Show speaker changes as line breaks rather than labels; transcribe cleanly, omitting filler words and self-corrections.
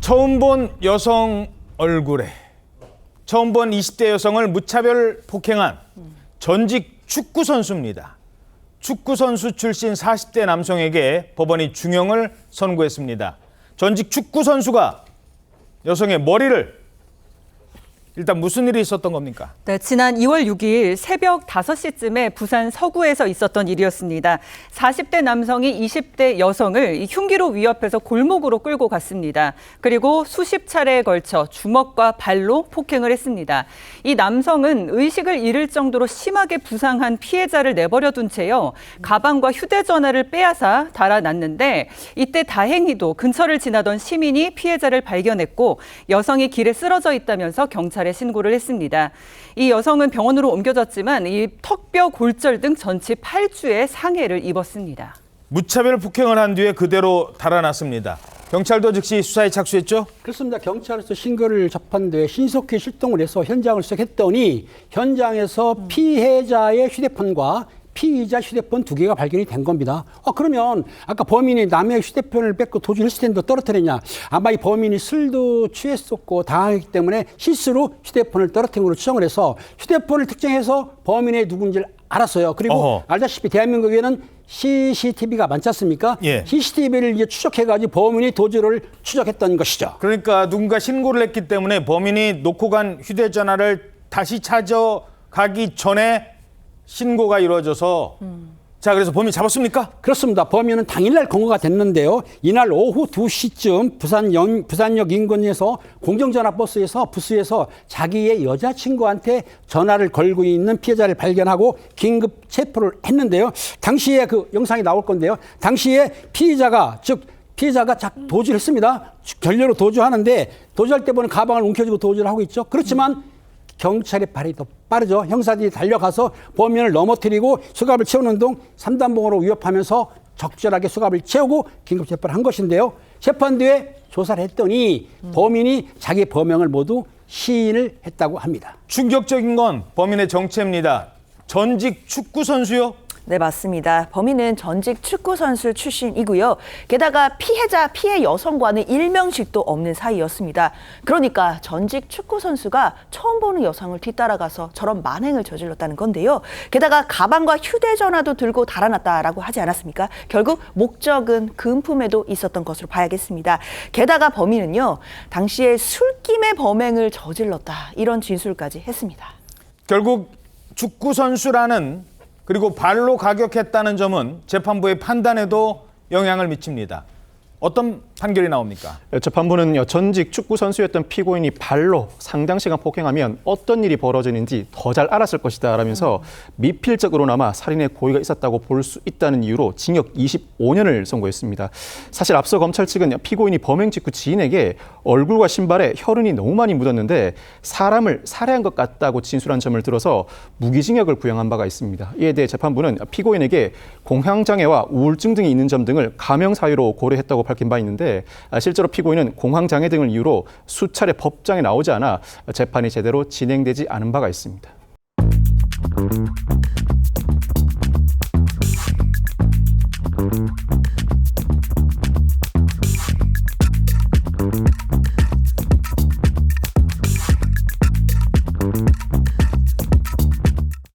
처음 본 여성 얼굴에 처음 본 20대 여성을 무차별 폭행한 전직 축구 선수입니다. 축구 선수 출신 40대 남성에게 법원이 중형을 선고했습니다. 전직 축구 선수가 여성의 머리를 일단 무슨 일이 있었던 겁니까?
네, 지난 2월 6일 새벽 5시쯤에 부산 서구에서 있었던 일이었습니다. 40대 남성이 20대 여성을 흉기로 위협해서 골목으로 끌고 갔습니다. 그리고 수십 차례에 걸쳐 주먹과 발로 폭행을 했습니다. 이 남성은 의식을 잃을 정도로 심하게 부상한 피해자를 내버려 둔 채요. 가방과 휴대전화를 빼앗아 달아났는데 이때 다행히도 근처를 지나던 시민이 피해자를 발견했고 여성이 길에 쓰러져 있다면서 경찰에 신고를 했습니다. 이 여성은 병원으로 옮겨졌지만 이 턱뼈 골절 등 전치 8주의 상해를 입었습니다.
무차별 폭행을 한 뒤에 그대로 달아났습니다. 경찰도 즉시 수사에 착수했죠?
그렇습니다. 경찰에서 신고를 접한 뒤에 신속히 출동을 해서 현장을 수색했더니 현장에서 피해자의 휴대폰과 피의자 휴대폰 2개가 발견이 된 겁니다. 그러면 아까 범인이 남의 휴대폰을 뺏고 도주했을 텐데 떨어뜨렸냐. 아마 이 범인이 술도 취했었고 당하기 때문에 실수로 휴대폰을 떨어뜨린 걸로 추정을 해서 휴대폰을 특정해서 범인이 누군지를 알았어요. 그리고 알다시피 대한민국에는 CCTV가 많지 않습니까?
예.
CCTV를 이제 추적해가지고 범인이 도주를 추적했던 것이죠.
그러니까 누군가 신고를 했기 때문에 범인이 놓고 간 휴대전화를 다시 찾아가기 전에 신고가 이루어져서 자, 그래서 범인 잡았습니까?
그렇습니다. 범인은 당일날 검거가 됐는데요. 이날 오후 2시쯤 부산역 인근에서 공정전화 버스에서 부스에서 자기의 여자친구한테 전화를 걸고 있는 피해자를 발견하고 긴급 체포를 했는데요. 당시에 그 영상이 나올 건데요. 당시에 피해자가 도주를 했습니다. 결례로 도주하는데 도주할 때 보면 가방을 움켜쥐고 도주를 하고 있죠. 그렇지만 경찰의 발이 더 빠르죠. 형사들이 달려가서 범인을 넘어뜨리고 수갑을 채우는 동 3단봉으로 위협하면서 적절하게 수갑을 채우고 긴급 체포를 한 것인데요. 재판 뒤에 조사를 했더니 범인이 자기 범행을 모두 시인을 했다고 합니다.
충격적인 건 범인의 정체입니다. 전직 축구 선수요?
네, 맞습니다. 범인은 전직 축구선수 출신이고요. 게다가 피해 여성과는 일면식도 없는 사이였습니다. 그러니까 전직 축구선수가 처음 보는 여성을 뒤따라가서 저런 만행을 저질렀다는 건데요. 게다가 가방과 휴대전화도 들고 달아났다라고 하지 않았습니까? 결국 목적은 금품에도 있었던 것으로 봐야겠습니다. 게다가 범인은요, 당시에 술김에 범행을 저질렀다, 이런 진술까지 했습니다.
결국 축구 선수라는 그리고 발로 가격했다는 점은 재판부의 판단에도 영향을 미칩니다. 어떤 판결이 나옵니까?
재판부는 전직 축구 선수였던 피고인이 발로 상당 시간 폭행하면 어떤 일이 벌어지는지 더 잘 알았을 것이다 라면서 미필적으로나마 살인의 고의가 있었다고 볼 수 있다는 이유로 징역 25년을 선고했습니다. 사실 앞서 검찰 측은 피고인이 범행 직후 지인에게 얼굴과 신발에 혈흔이 너무 많이 묻었는데 사람을 살해한 것 같다고 진술한 점을 들어서 무기징역을 구형한 바가 있습니다. 이에 대해 재판부는 피고인에게 공황장애와 우울증 등이 있는 점 등을 가명 사유로 고려했다고 밝힌 바 있는데 실제로 피고인은 공황장애 등을 이유로 수차례 법정에 나오지 않아 재판이 제대로 진행되지 않은 바가 있습니다.